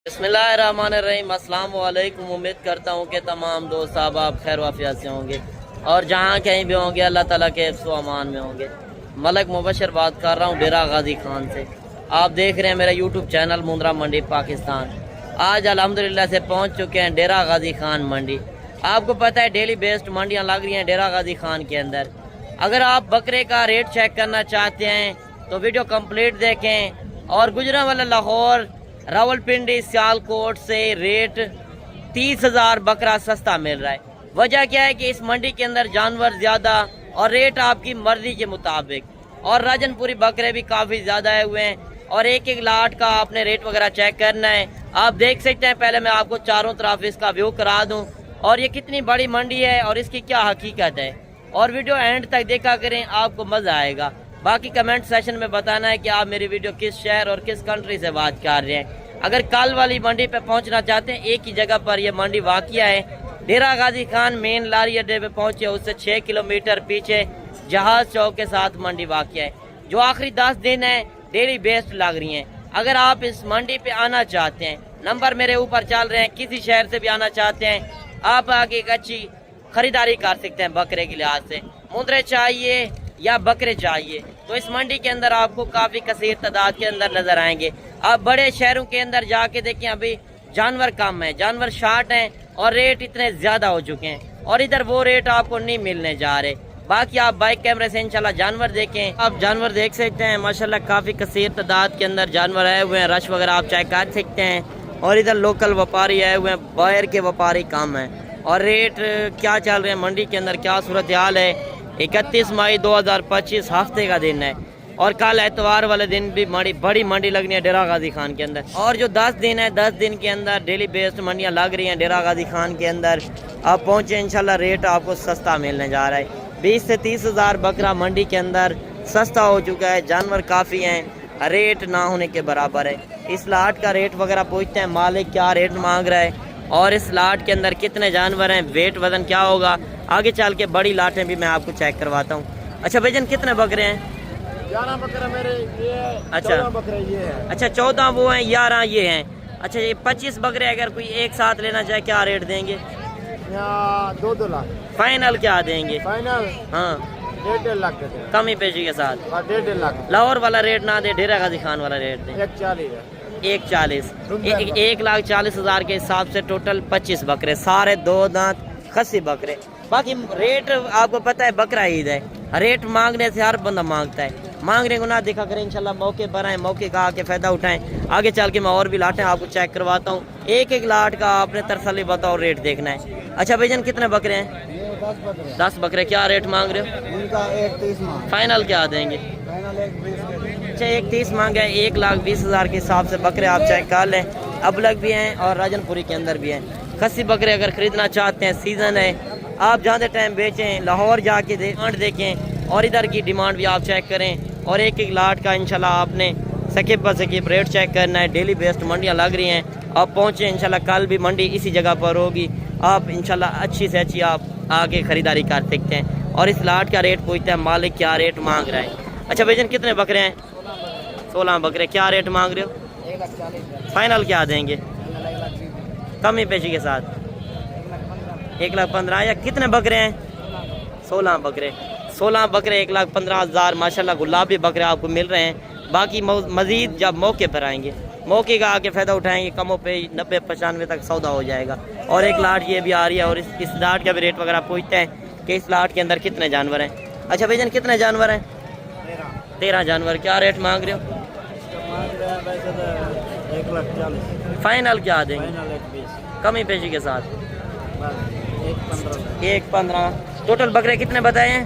बिस्मिल्लाहिर्रहमानिर्रहीम। अस्सलाम वालेकुम। उम्मीद करता हूँ कि तमाम दोस्त आप खैर वाफियत से होंगे और जहाँ कहीं भी होंगे अल्लाह ताला के हिफ्ज़ व अमान में होंगे। मलक मुबशर बात कर रहा हूँ डेरा गाजी खान से। आप देख रहे हैं मेरा यूट्यूब चैनल मुंद्रा मंडी पाकिस्तान। आज अल्हम्दुलिल्लाह से पहुँच चुके हैं डेरा गाजी खान मंडी। आपको पता है डेली बेस्ड मंडियाँ लग रही हैं डेरा गाजी खान के अंदर। अगर आप बकरे का रेट चेक करना चाहते हैं तो वीडियो कंप्लीट देखें। और गुजरांवाला लाहौर रावलपिंडी सियालकोट से रेट 30,000 बकरा सस्ता मिल रहा है। वजह क्या है कि इस मंडी के अंदर जानवर ज़्यादा और रेट आपकी मर्जी के मुताबिक। और राजनपुरी बकरे भी काफ़ी ज़्यादा आए हुए हैं और एक एक लाट का आपने रेट वगैरह चेक करना है। आप देख सकते हैं। पहले मैं आपको चारों तरफ इसका व्यू करा दूं और ये कितनी बड़ी मंडी है और इसकी क्या हकीकत है। और वीडियो एंड तक देखा करें, आपको मज़ा आएगा। बाकी कमेंट सेशन में बताना है कि आप मेरी वीडियो किस शहर और किस कंट्री से बात कर रहे हैं। अगर कल वाली मंडी पे पहुंचना चाहते हैं, एक ही जगह पर यह मंडी वाक़िया है। डेरा गाजी खान मेन लारी अड्डे पे पहुंचे, उससे 6 किलोमीटर पीछे जहाज चौक के साथ मंडी वाक़िया है, जो आखिरी 10 दिन है डेली बेस्ड लग रही हैं। अगर आप इस मंडी पे आना चाहते हैं, नंबर मेरे ऊपर चल रहे हैं, किसी शहर से भी आना चाहते हैं, आप आगे एक अच्छी खरीदारी कर सकते हैं। बकरे के लिहाज से मुंद्रे चाहिए या बकरे चाहिए तो इस मंडी के अंदर आपको काफ़ी कसीर तादाद के अंदर नजर आएंगे। आप बड़े शहरों के अंदर जाके देखें, अभी जानवर कम है, जानवर शार्ट हैं और रेट इतने ज़्यादा हो चुके हैं और इधर वो रेट आपको नहीं मिलने जा रहे। बाकी आप बाइक कैमरे से इंशाल्लाह जानवर देखें। आप जानवर देख सकते हैं, माशाल्लाह काफ़ी कसीर तादाद के अंदर जानवर आए हुए हैं। रश वगैरह आप चेक कर सकते हैं। और इधर लोकल व्यापारी आए हुए हैं, बाहर के व्यापारी कम हैं। और रेट क्या चल रहे हैं मंडी के अंदर, क्या सूरत हाल है। 31 मई 2025 हफ्ते का दिन है और कल एतवार वाले दिन भी बड़ी मंडी लगनी है डेरा गाजी खान के अंदर। और जो 10 दिन है, 10 दिन के अंदर डेली बेस्ड मंडियाँ लग रही हैं डेरा गाजी खान के अंदर। आप पहुँचे इंशाल्लाह रेट आपको सस्ता मिलने जा रहा है। 20 से 30,000 बकरा मंडी के अंदर सस्ता हो चुका है। जानवर काफ़ी हैं, रेट ना होने के बराबर है। इस लाट का रेट वगैरह पूछते हैं मालिक क्या रेट मांग रहा है और इस लाट के अंदर कितने जानवर हैं, वेट वजन क्या होगा। आगे चल के बड़ी लाटें भी मैं आपको चेक करवाता हूँ। अच्छा भाईजान, कितने बकरे हैं? 11 बकरे मेरे ये है। अच्छा 14 बकरे ये है। अच्छा 14 वो हैं, 11 ये हैं। अच्छा ये 25 बकरे अगर कोई एक साथ लेना चाहे क्या रेट देंगे? 2 लाख फाइनल क्या देंगे? फाइनल हाँ 1.5 लाख देते हैं। कमी पेशी के साथ। 1.5 लाख। लाहौर वाला रेट ना दे, डेरा गाजी खान वाला रेट दे। 140 है। 140 1,40,000 के हिसाब से टोटल 25 बकरे, सारे 2 दांत खस्सी बकरे। बाकी रेट आपको पता है, बकरा ईद है, रेट मांगने से हर बंदा मांगता है। मांगने को ना दिखा करें, इंशाल्लाह मौके पर आए, मौके का आके फ़ायदा उठाएं। आगे चल के मैं और भी लाटें आपको चेक करवाता हूँ। एक एक लाट का आपने तसल्ली बताओ रेट देखना है। अच्छा भाईजान, कितने बकरे हैं? 10 बकरे। क्या रेट मांग रहे हो? इनका 1.30 मांग। फाइनल क्या देंगे? फाइनल 1.20। अच्छा 1.30 मांगे, 1,20,000 के हिसाब से बकरे आप चेक कर लें। अबलग भी हैं और राजनपुरी के अंदर भी हैं। खस्सी बकरे अगर ख़रीदना चाहते हैं, सीज़न है, आप जहाँ टाइम बेचें, लाहौर जाके डिमांड देखें और इधर की डिमांड भी आप चेक करें। और एक एक लाट का इंशाल्लाह आपने सकीब पर सकीब रेट चेक करना है। डेली बेस्ड मंडियाँ लग रही हैं। आप पहुँचें, इंशाल्लाह कल भी मंडी इसी जगह पर होगी। आप इंशाल्लाह अच्छी से अच्छी आप आके ख़रीदारी कर सकते हैं। और इस लाट का रेट पूछते हैं मालिक क्या रेट मांग रहा है। अच्छा भाईजान, कितने बकरे हैं? 16 बकरे। क्या रेट मांग रहे हो? 1,40,000। फाइनल क्या देंगे? कमी पेशी के साथ 1,15,000। या कितने बकरे हैं? 16 बकरे। 16 बकरे 1,15,000। माशाल्लाह गुलाबी बकरे आपको मिल रहे हैं। बाकी मज़ीद जब मौके पर आएंगे, मौके का आके फ़ायदा उठाएंगे, कमों पे 90-95 तक सौदा हो जाएगा। और एक लाट ये भी आ रही है और इस लाट का भी रेट वगैरह पूछते हैं कि इस लाट के अंदर कितने जानवर हैं। अच्छा भाईजान, कितने जानवर हैं? 13 जानवर। क्या रेट मांग रहे हो? 1,40,000। फाइनल क्या देंगे? फाइनल 1.20। कमी पेशी के साथ 1,15,000। 1,15,000। टोटल बकरे कितने बताए हैं?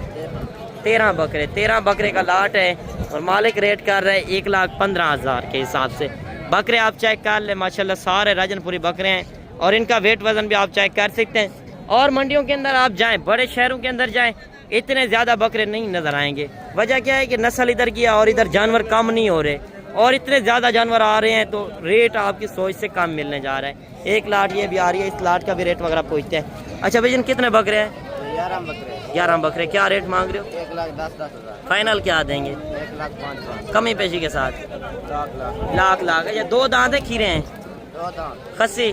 13 बकरे। 13 बकरे का लाट है और मालिक रेट कर रहे हैं 1,15,000 के हिसाब से। बकरे आप चेक कर ले, माशाल्लाह सारे राजनपुरी बकरे हैं और इनका वेट वजन भी आप चेक कर सकते हैं। और मंडियों के अंदर आप जाएं, बड़े शहरों के अंदर जाएं, इतने ज़्यादा बकरे नहीं नज़र आएंगे। वजह क्या है कि नस्ल इधर की है और इधर जानवर कम नहीं हो रहे और इतने ज़्यादा जानवर आ रहे हैं तो रेट आपकी सोच से कम मिलने जा रहा है। एक लाट ये भी आ रही है, इस लाट का भी रेट वगैरह पूछते हैं। अच्छा भैया, कितने बकरे हैं? 11 बकरे। 11 बकरे। क्या रेट मांग रहे हो? 1,10,000। फाइनल क्या देंगे? 1,05,000। कमी पेशी के साथ 4 लाख। लाख लाख। या 2 दांत है, खीरे हैं? दो दांत खस्सी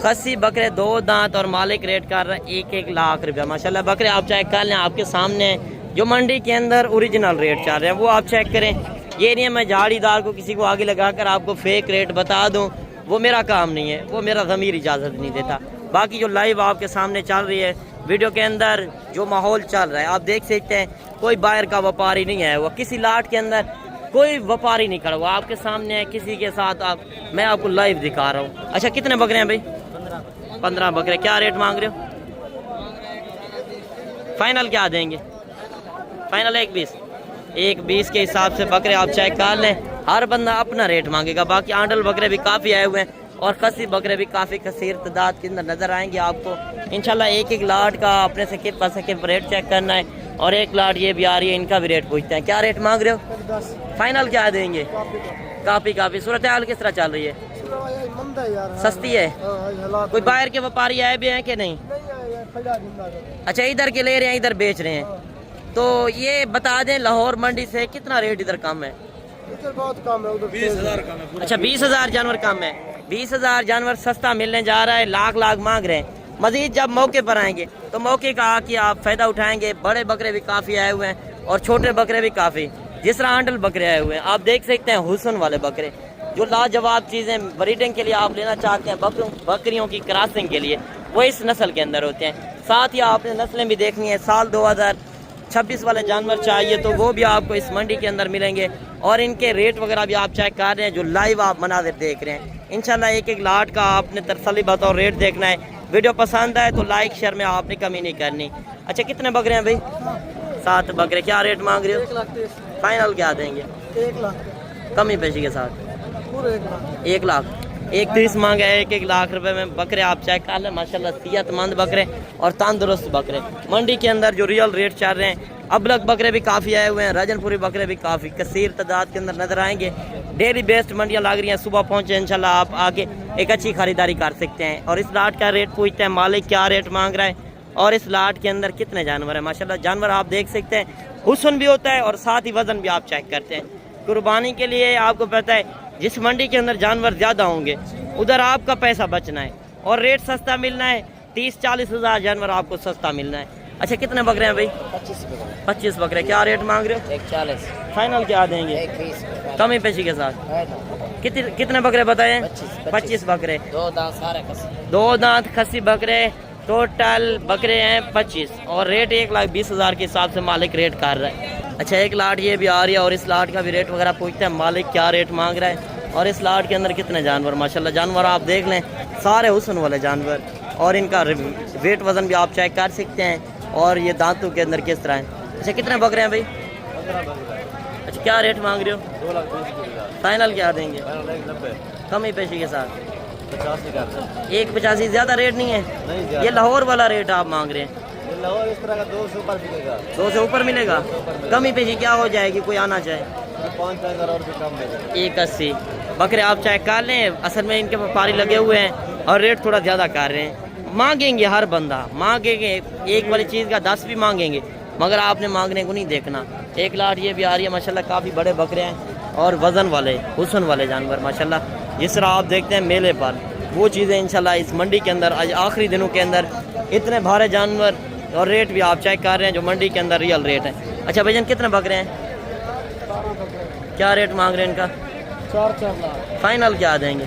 खस्सी बकरे 2 दांत और मालिक रेट कर रहा है 1-1 लाख रुपया माशाल्लाह। बकरे आप चेक कर लें, आपके सामने जो मंडी के अंदर ओरिजिनल रेट चल रहे हैं वो आप चेक करें। ये नहीं है मैं झाड़ीदार को किसी को आगे लगाकर आपको फेक रेट बता दूं, वो मेरा काम नहीं है, वो मेरा ज़मीर इजाज़त नहीं देता। बाकी जो लाइव आपके सामने चल रही है वीडियो के अंदर जो माहौल चल रहा है आप देख सकते हैं, कोई बाहर का व्यापारी नहीं है, वो किसी लाट के अंदर कोई व्यापारी नहीं खड़ा हुआ, आपके सामने है किसी के साथ आप मैं आपको लाइव दिखा रहा हूँ। अच्छा कितने बकरे हैं भाई? 15 बकरे। क्या रेट मांग रहे हो? फाइनल क्या देंगे? फाइनल 1-20 के हिसाब से बकरे आप चेक कर लें, हर बंदा अपना रेट मांगेगा। बाकी आंडल बकरे भी काफ़ी आए हुए हैं और खस्सी बकरे भी काफ़ी कसीर तादाद के अंदर नज़र आएंगे आपको इंशाल्लाह। 1-1 लाट का अपने से कित रेट चेक करना है और 1 लाट ये भी आ रही है, इनका भी रेट पूछते हैं। क्या रेट मांग रहे हो? फाइनल क्या देंगे? काफ़ी सूरत हाल किस तरह चल रही है? सस्ती है? कोई बाहर के व्यापारी आए भी हैं कि नहीं? अच्छा इधर के ले रहे हैं, इधर बेच रहे हैं। तो ये बता दें लाहौर मंडी से कितना रेट इधर कम है? इधर बहुत कम है, उधर 20,000 कम है। अच्छा 20,000 जानवर कम है। 20,000 जानवर सस्ता मिलने जा रहा है, लाख मांग रहे हैं। मजीद जब मौके पर आएंगे तो मौके का आके आप फायदा उठाएंगे। बड़े बकरे भी काफ़ी आए हुए हैं और छोटे बकरे भी काफ़ी, जिस तरह आंडल बकरे आए हुए हैं आप देख सकते हैं। हुस्न वाले बकरे जो लाजवाब चीज़ें ब्रीडिंग के लिए आप लेना चाहते हैं, बकरियों की क्रॉसिंग के लिए, वो इस नस्ल के अंदर होते हैं। साथ ही आपने नस्लें भी देखनी है, साल 2026 वाले जानवर चाहिए तो वो भी आपको इस मंडी के अंदर मिलेंगे और इनके रेट वगैरह भी आप चेक कर रहे हैं, जो लाइव आप मनाज़िर देख रहे हैं। इंशाल्लाह 1-1 लाट का आपने तसल्ली बतौर रेट देखना है। वीडियो पसंद आए तो लाइक शेयर में आपने कमी नहीं करनी। अच्छा कितने बकरे हैं भाई? 7 बकरे। क्या रेट मांग रहे हो? फाइनल क्या देंगे? 1 लाख कमी पेशी के साथ पूरे 1 लाख। 1-30 मांगे 1-1 लाख रुपए में बकरे आप चेक कर लें माशाल्लाह। सेहतमंद बकरे और तंदुरुस्त बकरे मंडी के अंदर जो रियल रेट चल रहे हैं। अबलग बकरे भी काफ़ी आए हुए हैं, रजनपुरी बकरे भी काफ़ी कसीर तादाद के अंदर नजर आएंगे। डेली बेस्ड मंडियाँ लग रही हैं, सुबह पहुँचे इंशाल्लाह आप आके एक अच्छी खरीदारी कर सकते हैं। और इस लाट का रेट पूछते हैं मालिक क्या रेट मांग रहा है और इस लाट के अंदर कितने जानवर हैं। माशाल्लाह जानवर आप देख सकते हैं, हुस्न भी होता है और साथ ही वजन भी आप चेक करते हैं। कुर्बानी के लिए आपको पता है जिस मंडी के अंदर जानवर ज़्यादा होंगे उधर आपका पैसा बचना है और रेट सस्ता मिलना है। 30-40 हज़ार जानवर आपको सस्ता मिलना है। अच्छा कितने बकरे हैं भाई? 25 बकरे। क्या रेट मांग रहे हो? 140 फाइनल क्या देंगे? 120 कमी पेशी के साथ। कितने बकरे बताए? 25 बकरे। 2 दांत सारे खस्सी 2 दांत खस्सी बकरे। टोटल बकरे हैं 25 और रेट 1,20,000 के हिसाब से मालिक रेट कर रहा है। अच्छा 1 लाट ये भी आ रही है और इस लाट का भी रेट वगैरह पूछते हैं मालिक क्या रेट मांग रहा है और इस लाट के अंदर कितने जानवर। माशाल्लाह जानवर आप देख लें, सारे हुस्न वाले जानवर और इनका वेट वजन भी आप चेक कर सकते हैं और ये दांतों के अंदर किस तरह है। अच्छा कितने बकरे हैं भाई? 15 बकरे। अच्छा क्या रेट मांग रहे हो? 2,20,000 फाइनल क्या देंगे? 1,90 कमी पेशी के साथ 85 का 1,85। ज़्यादा रेट नहीं है नहीं, ये लाहौर वाला रेट आप मांग रहे हैं। ये लाहौर इस तरह का 2 से ऊपर बिकेगा। 2 से ऊपर मिलेगा? कमी पेशी क्या हो जाएगी कोई आना चाहे? 5,000 और भी कम मिलेगा। 1,80 बकरे आप चेक कर लें। असल में इनके व्यापारी लगे हुए हैं और रेट थोड़ा ज़्यादा कर रहे हैं। मांगेंगे हर बंदा मांगेंगे, एक वाली चीज़ का 10 भी मांगेंगे मगर आपने मांगने को नहीं देखना। 1 लाट ये भी आ रही है माशाल्लाह। काफ़ी बड़े बकरे हैं और वज़न वाले हुस्न वाले जानवर माशाल्लाह। जिस तरह आप देखते हैं मेले पर वो चीज़ें इंशाल्लाह इस मंडी के अंदर आज आखिरी दिनों के अंदर इतने भारे जानवर और रेट भी आप चेक कर रहे हैं जो मंडी के अंदर रियल रेट है। अच्छा भाईजान कितने बकरे हैं? क्या रेट मांग रहे हैं इनका? 4 लाख। फाइनल क्या देंगे?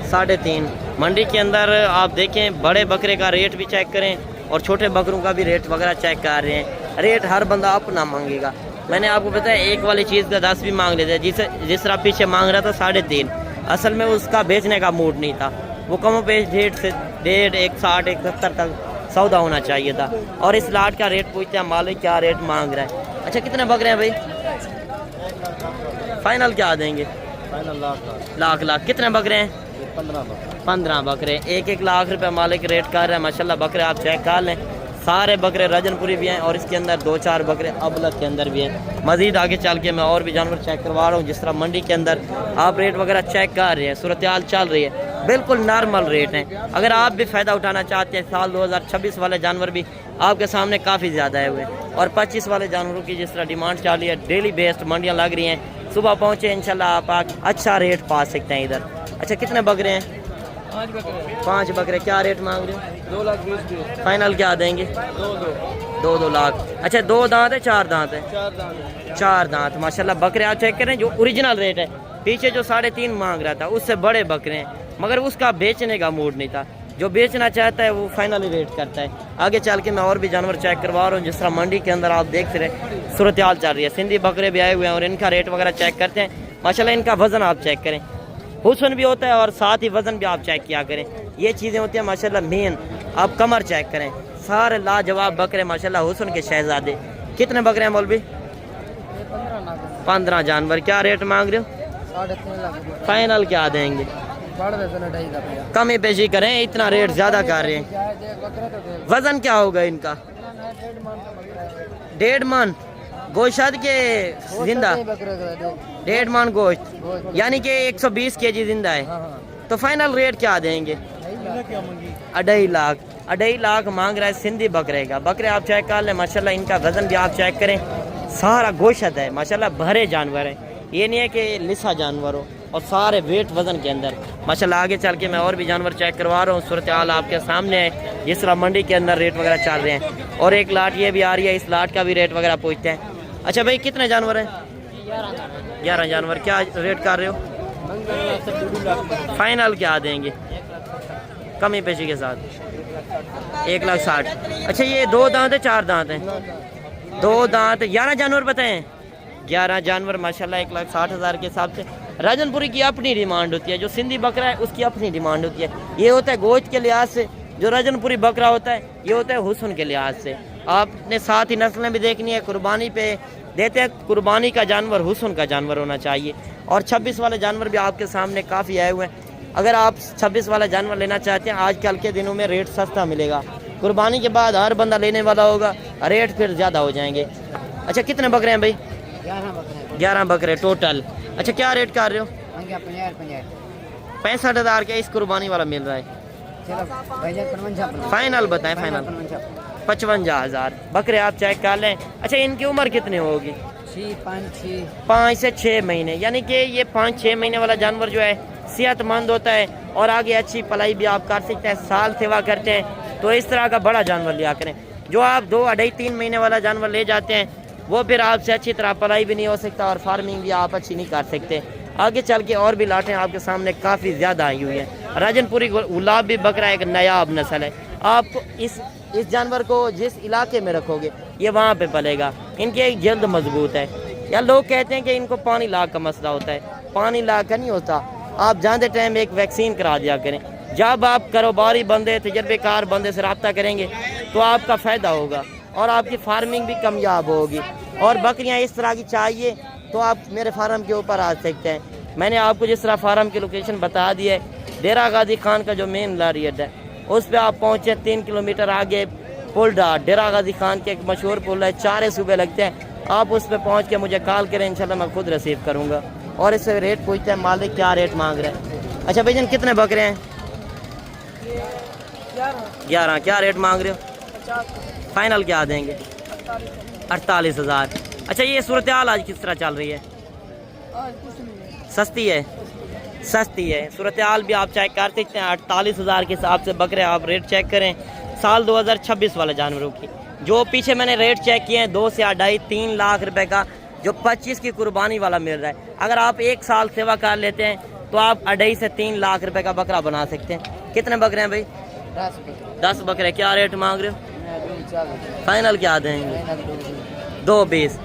3.5। मंडी के अंदर आप देखें बड़े बकरे का रेट भी चेक करें और छोटे बकरों का भी रेट वगैरह चेक कर रहे हैं। रेट हर बंदा अपना मांगेगा। मैंने आपको बताया एक वाली चीज़ का 10 भी मांग लेते हैं, जिस तरह पीछे मांग रहा था 3.5। असल में उसका बेचने का मूड नहीं था, वो कम पेश 1.5 से 1.5, 1.60, 1.70 तक सौदा होना चाहिए था। और इस लाट का रेट पूछते हैं मालिक क्या रेट मांग रहा है। अच्छा कितने बकरे हैं भाई? फाइनल क्या देंगे? फाइनल लाख। कितने बकरे हैं? 15 बकरे। 1-1 लाख रुपए मालिक रेट कर रहे हैं माशाल्लाह। बकरे आप चेक कर लें, सारे बकरे रजनपुरी भी हैं और इसके अंदर 2-4 बकरे अबलग के अंदर भी हैं। मज़ीद आगे चल के मैं और भी जानवर चेक करवा रहा हूँ। जिस तरह मंडी के अंदर आप रेट वगैरह चेक कर रहे हैं, सूरत हाल चल रही है, बिल्कुल नॉर्मल रेट हैं। अगर आप भी फ़ायदा उठाना चाहते हैं, साल 2026 वाले जानवर भी आपके सामने काफ़ी ज़्यादा आए हुए हैं और 25 वाले जानवरों की जिस तरह डिमांड चल रही है, डेली बेस्ड मंडियाँ लग रही हैं। सुबह पहुँचे इंशाल्लाह आप अच्छा रेट पा सकते हैं इधर। अच्छा कितने बकरे हैं? 5 बकरे। 5 बकरे। क्या रेट मांग रहे हो? 2,20,000। फाइनल क्या देंगे? 2 लाख। अच्छा 2 दांत है 4 दांत है? 4 दांत। माशाल्लाह बकरे आप चेक करें, जो ओरिजिनल रेट है। पीछे जो 3.5 मांग रहा था उससे बड़े बकरे हैं, मगर उसका बेचने का मूड नहीं था। जो बेचना चाहता है वो फाइनली रेट करता है। आगे चल के मैं और भी जानवर चेक करवा रहा हूँ। जिस तरह मंडी के अंदर आप देख रहे सूरत हाल चल रही है, सिंधी बकरे भी आए हुए हैं और इनका रेट वगैरह चेक करते हैं। माशाल्लाह इनका वजन आप चेक करें, हुस्न भी होता है और साथ ही वजन भी आप चेक किया करें। ये चीज़ें होती हैं माशाल्लाह मेन। आप कमर चेक करें, सारे लाजवाब बकरे माशाल्लाह, हुस्न के शहजादे। कितने बकरे हैं मौलवी? 15 जानवर। क्या रेट मांग रहे हो? 3.5 लाख। फाइनल क्या देंगे? कमी पेशी करें, इतना रेट ज्यादा कर रहे हैं। वजन क्या होगा इनका? 1.5 मन गोश्त के जिंदा? 1.5 मन गोश्त, यानी कि 120 kg जिंदा है। तो फाइनल रेट क्या देंगे? 2.5 लाख। 2.5 लाख मांग रहा है सिंधी बकरे का। बकरे आप चेक कर लें माशाल्लाह, इनका वजन भी आप चेक करें, सारा गोश्त है माशाल्लाह, भरे जानवर है। ये नहीं है कि लिसा जानवर हो, और सारे वेट वजन के अंदर माशाल्लाह। आगे चल के मैं और भी जानवर चेक करवा रहा हूँ। सूरत हाल आपके सामने है, जिस तरह मंडी के अंदर रेट वगैरह चल रहे हैं। और एक लाट ये भी आ रही है, इस लाट का भी रेट वगैरह पूछते हैं। अच्छा भाई कितने जानवर हैं? 11 जानवर। क्या रेट कर रहे हो? फाइनल क्या देंगे कमी पेशी के साथ? 1,60,000। अच्छा ये 2 दांत है 4 दांत है? 2 दांत। 11 जानवर बताएं? 11 जानवर माशाल्लाह 1,60,000 के हिसाब से। राजनपुरी की अपनी डिमांड होती है, जो सिंधी बकरा है उसकी अपनी डिमांड होती है। ये होता है गोश्त के लिहाज से, जो राजनपुरी बकरा होता है ये होता है हुस्न के लिहाज से। आपने साथ ही नस्लें भी देखनी है, कुर्बानी पे देते हैं। कुर्बानी का जानवर हुस्न का जानवर होना चाहिए। और 26 वाले जानवर भी आपके सामने काफ़ी आए हुए हैं। अगर आप 26 वाला जानवर लेना चाहते हैं, आजकल के दिनों में रेट सस्ता मिलेगा। कुर्बानी के बाद हर बंदा लेने वाला होगा, रेट फिर ज़्यादा हो जाएंगे। अच्छा कितने बकरे हैं भाई? 11 बकरे टोटल। अच्छा क्या रेट कर रहे हो? 65,000 का इस कुर्बानी वाला मिल रहा है। फाइनल बताएं? फाइनल 55,000 बकरे आप चेक कर लें। अच्छा इनकी उम्र कितनी होगी? 5 से 6 महीने, यानी कि ये 5-6 महीने वाला जानवर जो है सेहतमंद होता है और आगे अच्छी पलाई भी आप कर सकते हैं। साल सेवा करते हैं तो इस तरह का बड़ा जानवर लिया करें। जो आप 2, 2.5-3 महीने वाला जानवर ले जाते हैं वो फिर आपसे अच्छी तरह पलाई भी नहीं हो सकता और फार्मिंग भी आप अच्छी नहीं कर सकते। आगे चल के और भी लाटें आपके सामने काफ़ी ज़्यादा आई हुई हैं। राजनपुरी गुलाब भी बकरा एक नायाब नस्ल है। आप इस जानवर को जिस इलाके में रखोगे ये वहाँ पे पलेगा। इनकी एक जल्द मजबूत है। या लोग कहते हैं कि इनको पानी लाग का मसला होता है, पानी लाग का नहीं होता। आप जानते टाइम एक वैक्सीन करा दिया करें। जब आप कारोबारी बंदे, तजर्बेकार बंदे से रब्ता करेंगे तो आपका फ़ायदा होगा और आपकी फार्मिंग भी कामयाब होगी। और बकरियां इस तरह की चाहिए तो आप मेरे फार्म के ऊपर आ सकते हैं। मैंने आपको जिस तरह फार्म की लोकेशन बता दी है, डेरा गाजी खान का जो मेन लारी अड्डा है उस पर आप पहुँचे 3 किलोमीटर आगे पुल डा, डेरा गाजी खान के एक मशहूर पुल है, 4 सूबे लगते हैं। आप उस पर पहुँच के मुझे कॉल करें, इंशाल्लाह मैं खुद रिसीव करूँगा। और इससे रेट पूछते हैं मालिक क्या रेट मांग रहे हैं। अच्छा भाईजान कितने बकरे हैं? 11। क्या रेट मांग रहे हो? फाइनल क्या देंगे? 48,000। अच्छा ये सूरत हाल आज किस तरह चल रही है? सस्ती है? सस्ती है। सूरत हाल भी आप चेक कर सकते हैं। 48,000 के हिसाब से बकरे आप रेट चेक करें। साल 2026 वाले जानवरों की जो पीछे मैंने रेट चेक किए हैं 2 से 2.5-3 लाख रुपए का, जो 25 की कुर्बानी वाला मिल रहा है। अगर आप 1 साल सेवा कर लेते हैं तो आप 2.5 से 3 लाख रुपए का बकरा बना सकते हैं। कितने बकरे हैं भाई? 10 बकरे। क्या रेट मांग रहे हो? फाइनल क्या देंगे? 2.20।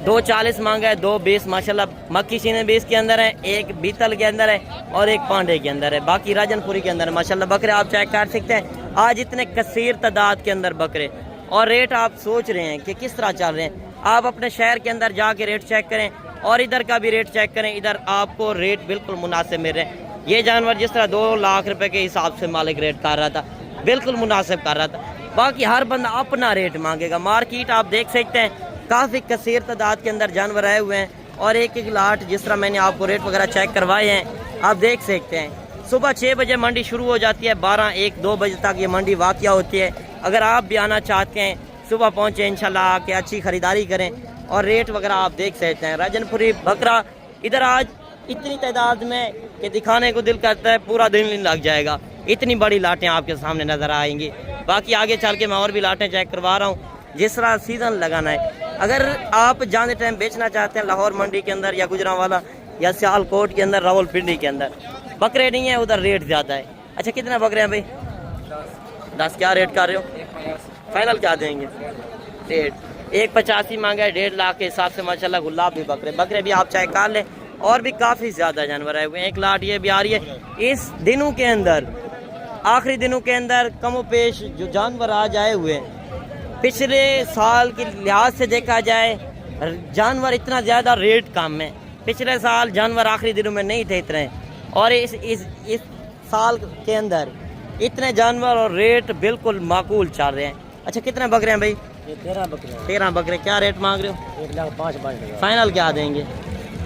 2.40 मांगा है, 2.20 माशाल्लाह। मक्की सीने 20 के अंदर है, एक बीतल के अंदर है और एक पांडे के अंदर है, बाकी राजनपुरी के अंदर है। माशाल्लाह बकरे आप चेक कर सकते हैं। आज इतने कसीर तादाद के अंदर बकरे, और रेट आप सोच रहे हैं कि किस तरह चल रहे हैं। आप अपने शहर के अंदर जाके रेट चेक करें और इधर का भी रेट चेक करें। इधर आपको रेट बिल्कुल मुनासिब मिल रहे हैं। ये जानवर जिस तरह 2 लाख रुपए के हिसाब से मालिक रेट कर रहा था, बिल्कुल मुनासिब कर रहा था। बाकी हर बंदा अपना रेट मांगेगा। मार्केट आप देख सकते हैं काफ़ी कसीर तादाद के अंदर जानवर आए हुए हैं और एक एक लाट जिस तरह मैंने आपको रेट वगैरह चेक करवाए हैं आप देख सकते हैं। सुबह 6 बजे मंडी शुरू हो जाती है, 12-1-2 बजे तक ये मंडी वाक़या होती है। अगर आप भी आना चाहते हैं सुबह पहुँचें, इंशाल्लाह आके अच्छी ख़रीदारी करें और रेट वगैरह आप देख सकते हैं। राजनपुरी बकरा इधर आज इतनी तादाद में कि दिखाने को दिल करता है पूरा दिन लग जाएगा। इतनी बड़ी लाटें आपके सामने नज़र आएंगी। बाकी आगे चल के मैं और भी लाटें चेक करवा रहा हूँ जिस तरह सीज़न लगाना है। अगर आप जाने टाइम बेचना चाहते हैं लाहौर मंडी के अंदर या गुजरांवाला या सियालकोट के अंदर, रावलपिंडी के अंदर, बकरे नहीं है, उधर रेट ज़्यादा है। अच्छा कितना बकरे हैं भाई? 10। क्या रेट कर रहे हो? फाइनल क्या देंगे? रेट 185 मांगा है। 1.5 लाख के हिसाब से माशाल्लाह गुलाब भी बकरे भी आप चाहे कार लें। और भी काफ़ी ज़्यादा जानवर आए हुए हैं। एक लाट ये भी आ रही है। इस दिनों के अंदर, आखिरी दिनों के अंदर कमो पेश जो जानवर आज आए हुए हैं, पिछले साल के लिहाज से देखा जाए जानवर इतना ज़्यादा रेट कम है। पिछले साल जानवर आखिरी दिनों में नहीं थे इतने, और इस साल के अंदर इतने जानवर और रेट बिल्कुल माकूल चल रहे हैं। अच्छा कितने बकरे हैं भाई? 13 बकरे। क्या रेट मांग रहे हो? 1,05,000। फाइनल क्या देंगे?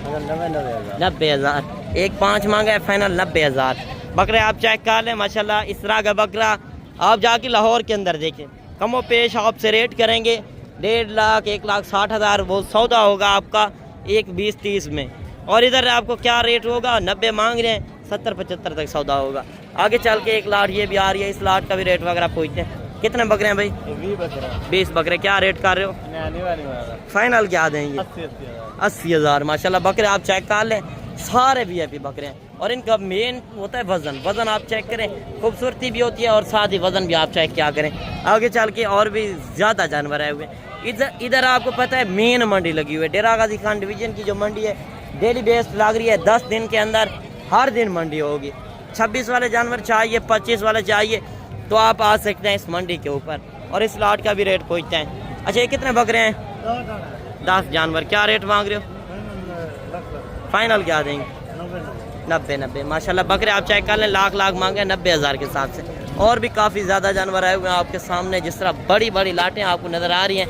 90,000। 1,05,000 मांगा है, फाइनल 90,000। बकरे आप चेक कर लें माशाल्लाह। इस तरह का बकरा आप जाके लाहौर के अंदर देखें, कमो पेश आपसे रेट करेंगे 1.5 लाख 1,60,000 वो सौदा होगा आपका 1,20,30 में। और इधर आपको क्या रेट होगा? 90 मांग रहे हैं, 70-75 तक सौदा होगा। आगे चल के एक लाट ये भी आ रही है। इस लाट का भी रेट वगैरह पूछते हैं। कितने बकरे हैं भाई? 20 बकरे। क्या रेट कर रहे हो? फाइनल क्या देंगे? 80,000। माशाल्लाह बकरे आप चेक कर लें, सारे VIP बकरे हैं। और इनका मेन होता है वजन आप चेक करें, खूबसूरती भी होती है और साथ ही वजन भी आप चेक क्या करें। आगे चल के और भी ज़्यादा जानवर आए हुए हैं। इधर आपको पता है मेन मंडी लगी हुई है। डेरा गाजी खान डिवीज़न की जो मंडी है डेली बेस लग रही है। 10 दिन के अंदर हर दिन मंडी होगी। 26 वाले जानवर चाहिए, 25 वाले चाहिए तो आप आ सकते हैं इस मंडी के ऊपर। और इस लाट का भी रेट पूछते हैं। अच्छा ये कितने बकरे हैं? 10 जानवर। क्या रेट मांग रहे हो? फाइनल क्या देंगे? 90। माशाल्लाह बकरे आप चेक कर लें, लाख मांगे 90,000 के हिसाब से। और भी काफ़ी ज़्यादा जानवर आए हुए हैं आपके सामने। जिस तरह बड़ी बड़ी लाटें आपको नज़र आ रही हैं।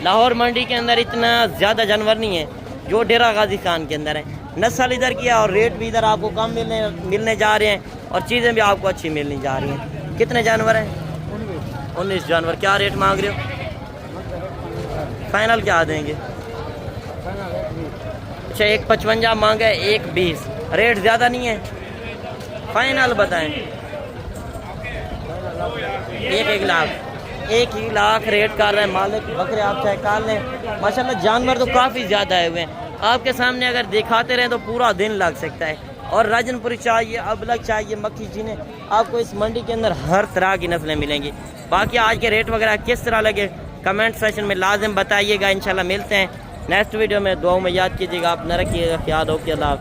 लाहौर मंडी के अंदर इतना ज़्यादा जानवर नहीं है जो डेरा गाजी खान के अंदर है। नस्ल इधर की है और रेट भी इधर आपको कम मिलने जा रहे हैं और चीज़ें भी आपको अच्छी मिलने जा रही हैं। कितने जानवर हैं? 19 जानवर। क्या रेट मांग रहे हो? फाइनल क्या देंगे? अच्छा 1,55 मांगा है, 1,20। रेट ज़्यादा नहीं है, फाइनल बताएं। 1 लाख रेट कर रहे हैं मालिक। बकरे आप चेक कर लें माशाल्लाह। जानवर तो काफ़ी ज़्यादा आए हुए हैं आपके सामने। अगर दिखाते रहें तो पूरा दिन लग सकता है। और राजनपुरी चाहिए, अबलग चाहिए, मक्खी चीने, आपको इस मंडी के अंदर हर तरह की नस्लें मिलेंगी। बाकी आज के रेट वगैरह किस तरह लगे कमेंट सेक्शन में लाजिम बताइएगा। इंशाल्लाह मिलते हैं नेक्स्ट वीडियो में। दुआओं में याद कीजिएगा, अपना रखिएगा ख्याल। हो के अल्लाह।